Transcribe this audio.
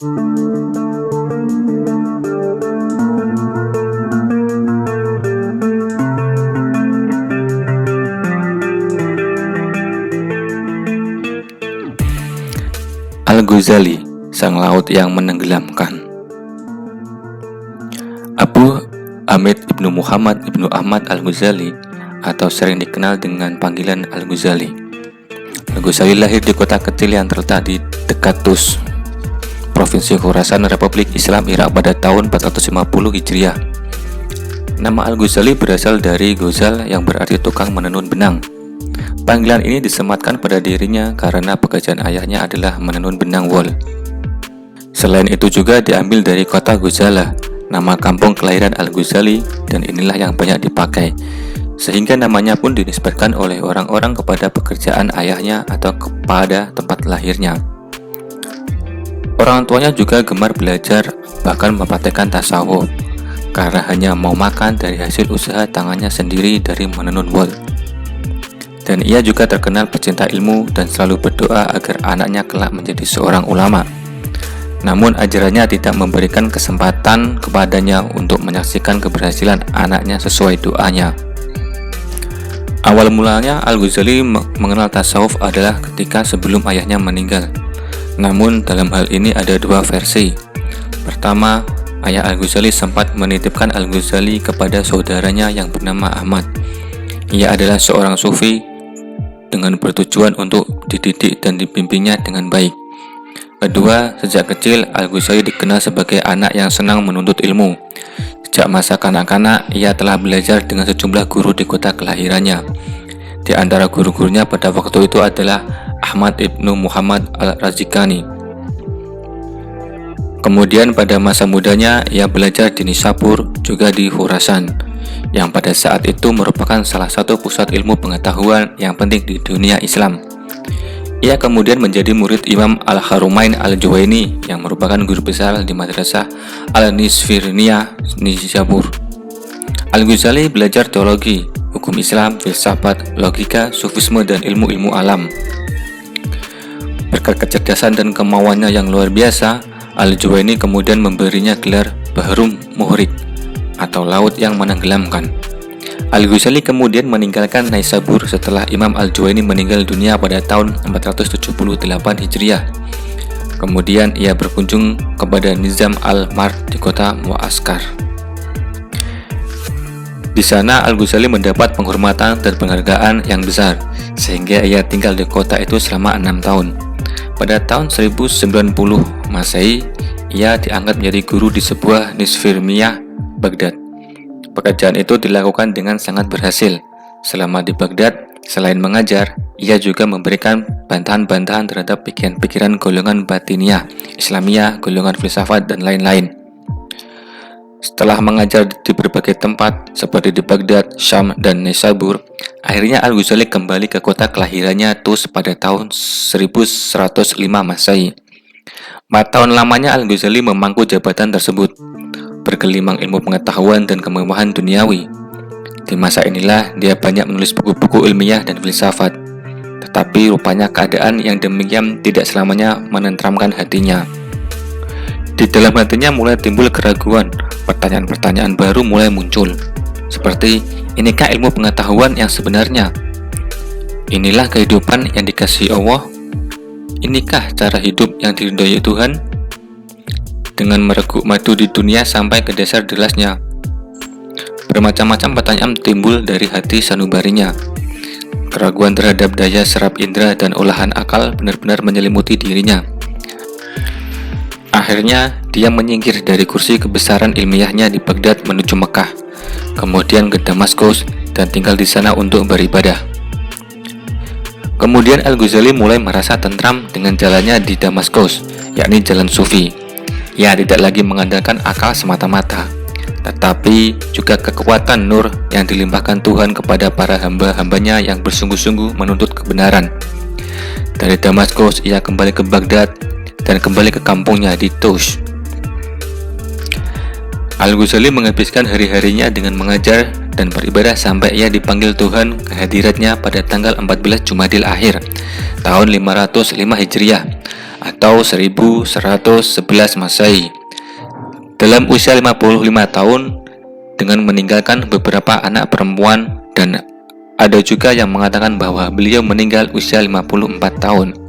Al-Ghazali, sang laut yang menenggelamkan. Abu Hamid Ibnu Muhammad Ibnu Ahmad Al-Ghazali, atau sering dikenal dengan panggilan Al-Ghazali. Al-Ghazali lahir di kota kecil yang terletak di dekat Tus, Provinsi Khorasan, Republik Islam Irak pada tahun 450 Hijriah. Nama Al-Ghazali berasal dari Ghazal yang berarti tukang menenun benang. Panggilan ini disematkan pada dirinya karena pekerjaan ayahnya adalah menenun benang wol. Selain itu juga diambil dari kota Ghazala, nama kampung kelahiran Al-Ghazali, dan inilah yang banyak dipakai, sehingga namanya pun dinisbatkan oleh orang-orang kepada pekerjaan ayahnya atau kepada tempat lahirnya. Orang tuanya juga gemar belajar, bahkan mempraktekkan tasawuf, karena hanya mau makan dari hasil usaha tangannya sendiri dari menenun wol. Dan ia juga terkenal pecinta ilmu dan selalu berdoa agar anaknya kelak menjadi seorang ulama. Namun ajarannya tidak memberikan kesempatan kepadanya untuk menyaksikan keberhasilan anaknya sesuai doanya. Awal mulanya Al-Ghazali mengenal tasawuf adalah ketika sebelum ayahnya meninggal. Namun dalam hal ini ada dua versi. Pertama, ayah Al-Ghazali sempat menitipkan Al-Ghazali kepada saudaranya yang bernama Ahmad. Ia adalah seorang sufi dengan bertujuan untuk dididik dan dibimbingnya dengan baik. Kedua, sejak kecil Al-Ghazali dikenal sebagai anak yang senang menuntut ilmu. Sejak masa kanak-kanak, ia telah belajar dengan sejumlah guru di kota kelahirannya. Di antara guru-gurunya pada waktu itu adalah Ahmad Ibnu Muhammad Al-Razikani. Kemudian pada masa mudanya, ia belajar di Nisabur, juga di Khorasan, yang pada saat itu merupakan salah satu pusat ilmu pengetahuan yang penting di dunia Islam. Ia kemudian menjadi murid Imam Al-Harumain Al-Juwaini yang merupakan guru besar di Madrasah Al-Nisfirniyah Nisabur. Al-Ghazali belajar teologi, hukum Islam, filsafat, logika, sufisme, dan ilmu-ilmu alam. Berkat kecerdasan dan kemauannya yang luar biasa, Al-Juwaini kemudian memberinya gelar Bahrum Muhrik, atau laut yang menenggelamkan. Al-Ghazali kemudian meninggalkan Naisabur setelah Imam Al-Juwaini meninggal dunia pada tahun 478 Hijriah. Kemudian ia berkunjung kepada Nizam al-Mard di kota Muaskar. Di sana Al-Ghazali mendapat penghormatan dan penghargaan yang besar, sehingga ia tinggal di kota itu selama 6 tahun. Pada tahun 1090 Masehi, ia diangkat menjadi guru di sebuah Nisfirniyah, Baghdad. Pekerjaan itu dilakukan dengan sangat berhasil. Selama di Baghdad, selain mengajar, ia juga memberikan bantahan-bantahan terhadap pikiran-pikiran golongan batiniyah, Islamiyah, golongan filsafat, dan lain-lain. Setelah mengajar di berbagai tempat seperti di Baghdad, Syam, dan Nisabur, akhirnya Al-Ghazali kembali ke kota kelahirannya Tus pada tahun 1105 Masehi. 4 tahun lamanya Al-Ghazali memangku jabatan tersebut, bergelimang ilmu pengetahuan dan kemewahan duniawi. Di masa inilah dia banyak menulis buku-buku ilmiah dan filsafat. Tetapi rupanya keadaan yang demikian tidak selamanya menenteramkan hatinya. Di dalam hatinya mulai timbul keraguan, pertanyaan-pertanyaan baru mulai muncul. Seperti, inikah ilmu pengetahuan yang sebenarnya? Inilah kehidupan yang dikasihi Allah? Inikah cara hidup yang diridhoi Tuhan? Dengan mereguk madu di dunia sampai ke dasar gelasnya. Bermacam-macam pertanyaan timbul dari hati sanubarinya. Keraguan terhadap daya serap indera dan olahan akal benar-benar menyelimuti dirinya. Akhirnya, dia menyingkir dari kursi kebesaran ilmiahnya di Baghdad menuju Mekah, kemudian ke Damaskus, dan tinggal di sana untuk beribadah. Kemudian Al-Ghazali mulai merasa tentram dengan jalannya di Damaskus, yakni jalan sufi. Ia tidak lagi mengandalkan akal semata-mata, tetapi juga kekuatan nur yang dilimpahkan Tuhan kepada para hamba-hambanya yang bersungguh-sungguh menuntut kebenaran. Dari Damaskus, ia kembali ke Baghdad dan kembali ke kampungnya di Tus. Al-Ghazali menghabiskan hari-harinya dengan mengajar dan beribadah sampai ia dipanggil Tuhan ke hadiratnya pada tanggal 14 Jumadil Akhir, tahun 505 Hijriah. atau 1111 Masehi. Dalam usia 55 tahun dengan meninggalkan beberapa anak perempuan, dan ada juga yang mengatakan bahwa beliau meninggal usia 54 tahun.